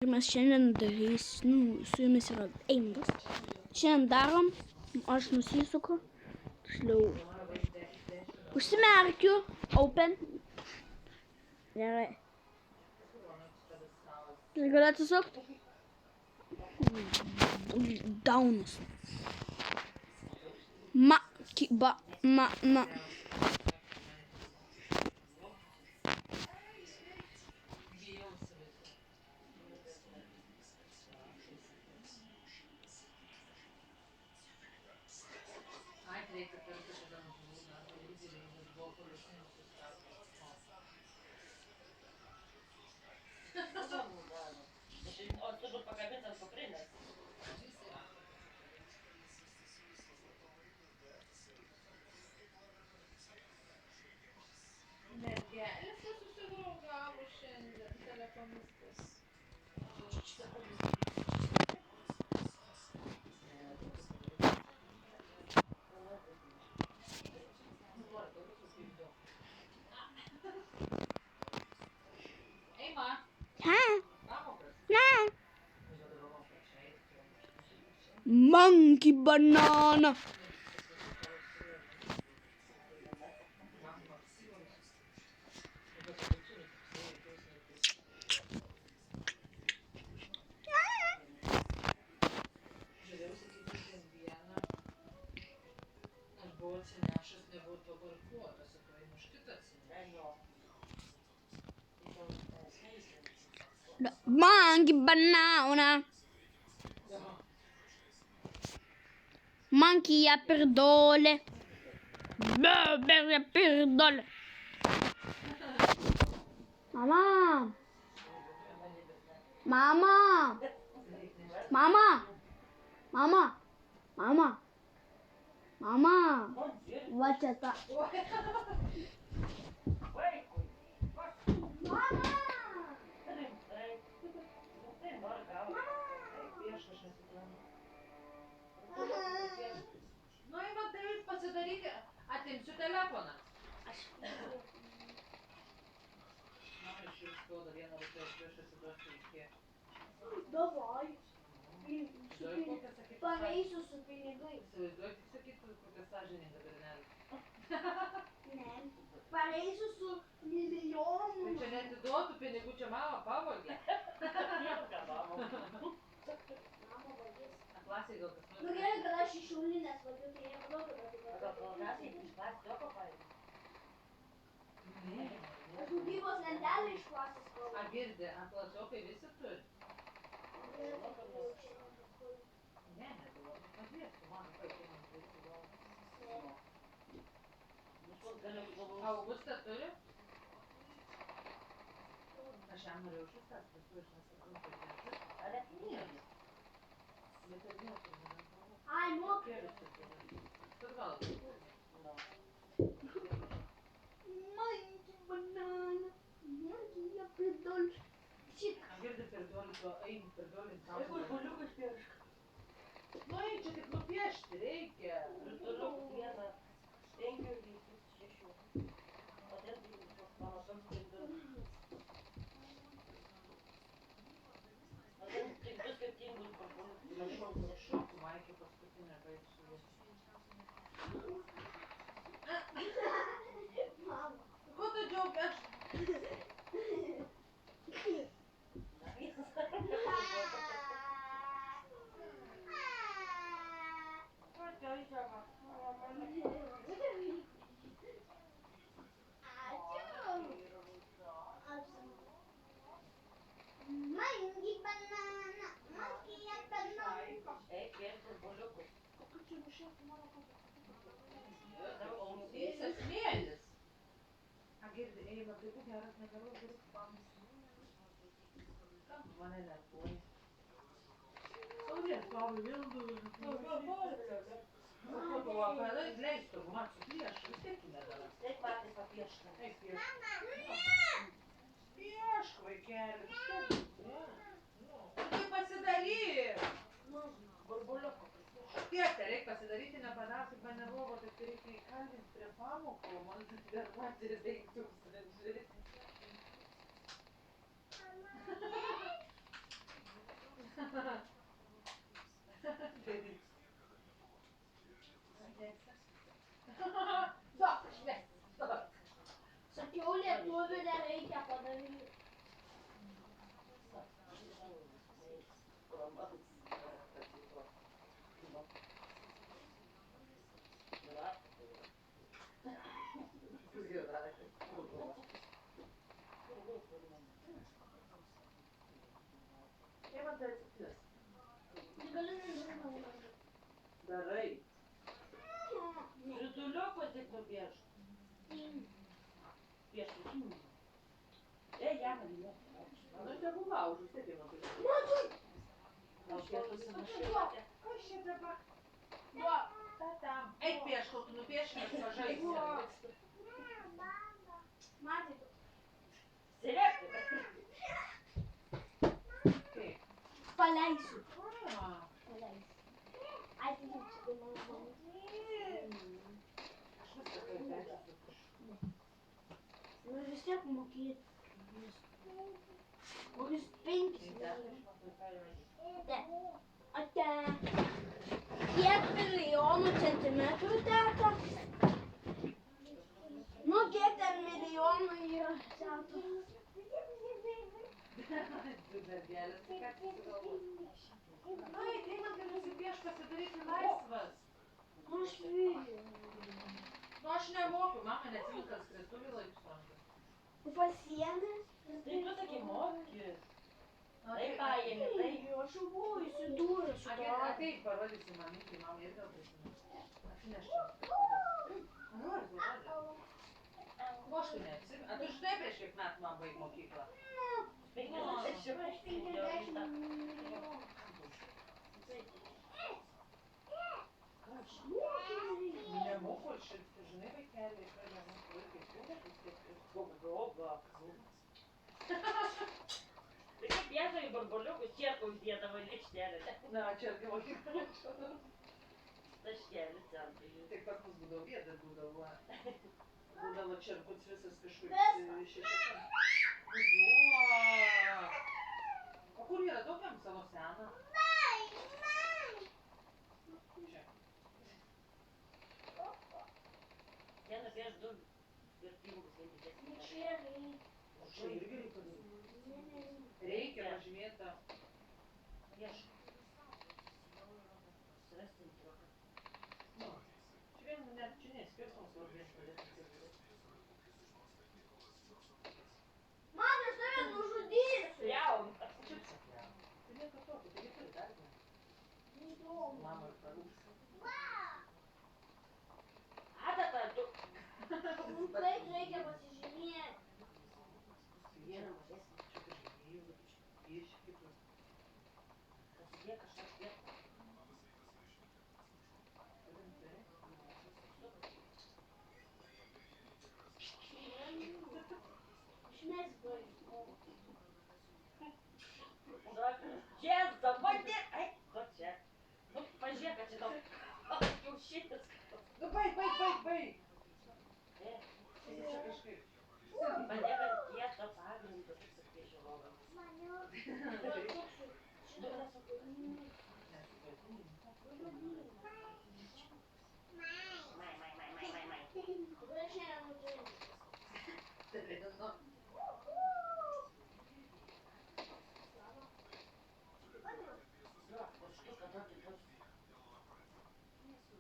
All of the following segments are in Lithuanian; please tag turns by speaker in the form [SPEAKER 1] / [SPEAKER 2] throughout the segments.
[SPEAKER 1] Ir mes šiandien su jumis yra Eimantas. Šiandien darom, aš nusisuku, tiksliau, užsimerkiu, open. Gerai. Ir gali atsisukti. Daunas. Ma.
[SPEAKER 2] O turiu pakabinti ant kuprinės.
[SPEAKER 3] Mergelėse susidraugavo šiandien telefonistas. Eima,
[SPEAKER 1] Monkey banana.
[SPEAKER 3] aš buvau atsinešęs, nebuvau pavarkuotas, o paėmė už kitą atsinešę.
[SPEAKER 1] Monkey banana. Monkey ja perdole. Ja perdole. Mama. Va čia ta.
[SPEAKER 3] Nu, Eima, tai pasidaryti, atimsiu telefoną. Na, iš jų skauda vieną rytoj prieš atsiduosiu iki.
[SPEAKER 1] Davai.
[SPEAKER 3] Įsivaizduoju, kokia sakytų.
[SPEAKER 1] Pareisiu su pinigais.
[SPEAKER 3] Įsivaizduoju, tik sakytų, kokia sąžininga bernelė.
[SPEAKER 1] Ne. Pareisiu su milijonu.
[SPEAKER 3] Tai čia netiduotų pinigų, čia mama pavogė. Klasėj gal kas nors.
[SPEAKER 1] Nu gerai, kad aš iš Šiaulinės vagiu, tai nemanau, kad aš daugybos lentelę iš klasės kalbu.
[SPEAKER 3] A girdi, ant klasiokai visi turi? Ne, neduodu. Padėsiu, man vaikai man duodu. Augusta turi? Aš jam norėjau šis tas, paskui aš nesakau, kad nesu.
[SPEAKER 2] Ale knygas.
[SPEAKER 3] Bet ir niekur nerandu.
[SPEAKER 1] Ai, mokai.
[SPEAKER 3] Kėlis čia turi. Tu gal?
[SPEAKER 1] Monkey banana. Monkey ja perdol. Šik.
[SPEAKER 3] A girdi perdolito, eini perdolint.
[SPEAKER 2] Jeigu žuliukas pieška.
[SPEAKER 3] Nu, eik, čia tik nupiešti reikia.
[SPEAKER 2] Toliau vieną, 5 ir 6. O ten mano sąskaitų. O ten tik 2 skirtingus papuolius.
[SPEAKER 3] Šokų, Maikė, paskutinę baigsiu. Ko tu džiaugias?
[SPEAKER 1] Monkey banana. Monkey ja perdol.
[SPEAKER 2] Eik, piešti žuliukus.
[SPEAKER 3] Ausyse smėlis. A girdi, Eima, tai būk geras, nedarau, kuris pamasi. Kam tu mane nepuoli? Saulė, stovi vildu. O ko tu apelai, leistų, man su priešu, vis tiek tu nedarai.
[SPEAKER 2] Eik patys papieška.
[SPEAKER 3] Eik piešk. Piešk, vaikeli, vis tiek. Tai pasidaryk.
[SPEAKER 2] Burbuliuko.
[SPEAKER 3] Tiek, tai reikia pasidaryti, nepadarti, man nebuvo, tai reikia įkalbinti prie pamokų, man atidarbuoti ir daiktus. Darai.
[SPEAKER 2] Rituliuko tik nupiešk. Piešk. Jam ne.
[SPEAKER 3] Nu, tegu laužus, taip jau nupirkti. Gal pieštusi mašinė. Kas čia dabar? Tatam. Eik piešk, kol tu nupiešk, mes pažaisim.
[SPEAKER 2] Sėlėk.
[SPEAKER 3] Kaip?
[SPEAKER 1] Paleisiu.
[SPEAKER 3] A,
[SPEAKER 1] Ai, tai jau čia mano mama.
[SPEAKER 3] aš viską kaip persisuku.
[SPEAKER 1] Nu vis tiek mokėti. Kokius 5 Ate. Kiek milijonų centimetrų teka? Nu, kiek ten milijonų yra teka?
[SPEAKER 3] Du mergelės, tai ką tu sugalvos? Ai, Deimantai nusipiešk pasidaryti laisvas.
[SPEAKER 1] Nu, aš vyriu.
[SPEAKER 3] Nu, aš nemoku, mama neatsimenu, kad skristuvį laipstom.
[SPEAKER 1] Tu pasiemi?
[SPEAKER 2] Tai tu sakė moki.
[SPEAKER 3] Na,
[SPEAKER 2] Tai paėmė, tai.
[SPEAKER 1] Aš jau buvau įsidūręs su tuo.
[SPEAKER 3] Ateik, parodysi mamykai, mama irgi ateisime. Atsineš čia. Nori, duodi. Nu, aš tu neatsimenu. A tu žinai, prieš kiek metų man baig mokyklą?
[SPEAKER 2] 50
[SPEAKER 1] milijonų.
[SPEAKER 3] Nemoku, aš žinai, vaikeliai, kad nemoku vaikai siūlėtis, kaip
[SPEAKER 2] Goga. Tai kaip piešo į barboliukus, čierkaus dėdavo lėkštelę.
[SPEAKER 3] Na, čia irgi mokykla.
[SPEAKER 2] Taškelis ten.
[SPEAKER 3] Tik pas mus būdavo vietas, būdavo čerputs visas kažkur šešiakas. O kur yra daugiam savo seną? Čia.
[SPEAKER 2] Jie nupieš 2 skirtingus vienintelės.
[SPEAKER 1] Čia reikia.
[SPEAKER 3] O čia irgi reikia. Reikia pažymėta.
[SPEAKER 2] Piešk. Surasti trauką.
[SPEAKER 3] Nu, čia vien net čia neskirstamos svarbės pradėti.
[SPEAKER 1] Man, aš tave nužudysiu.
[SPEAKER 2] Jaun.
[SPEAKER 3] Čipsą pjauna. Tai nieko tokio, tai turi dar ne.
[SPEAKER 1] Neįdomu.
[SPEAKER 3] Mama ir parūks.
[SPEAKER 2] Adata, tu.
[SPEAKER 1] Nu, taip reikia pasižymėti.
[SPEAKER 2] Vieną mažesnį.
[SPEAKER 3] Čia pažymėjau, piešia kitus.
[SPEAKER 2] Prasidėjo kažkas vietų.
[SPEAKER 1] Išmesk baigti.
[SPEAKER 2] Jėzda, bandė. Ai, tu čia. Nu, pažiūrėk, kad čia tau kiaušinis.
[SPEAKER 3] Nu, baig!
[SPEAKER 2] Ne,
[SPEAKER 3] Čia kažkaip.
[SPEAKER 2] bandė, kad kieto pagrindo, kaip sakė žiūrovas. Mai.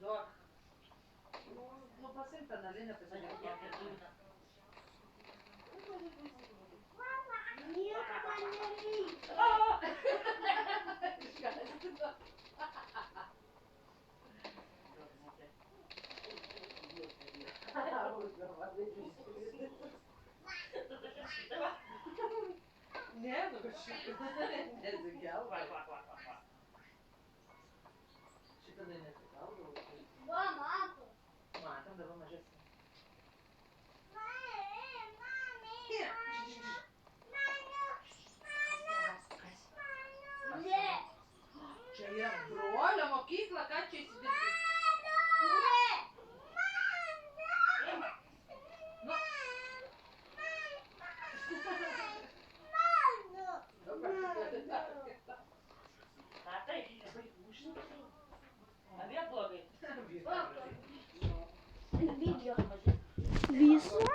[SPEAKER 3] Duok. Nu, pasiimk tą nalinę, pasiimk.
[SPEAKER 1] Nieko man nereikia.
[SPEAKER 3] Išgąsdino. Ne, nu kažkaip nesigelba. Šitą nesigeldavo.
[SPEAKER 1] Va, mato.
[SPEAKER 3] Matom, dabar mažesnė.
[SPEAKER 1] Ne.
[SPEAKER 3] Čia yra brolio mokykla, ką čia įsidėti?
[SPEAKER 1] Ne.
[SPEAKER 3] Nu.
[SPEAKER 2] Tatai, avie blogai.
[SPEAKER 1] Video.
[SPEAKER 2] Mažesnį.
[SPEAKER 1] Viso?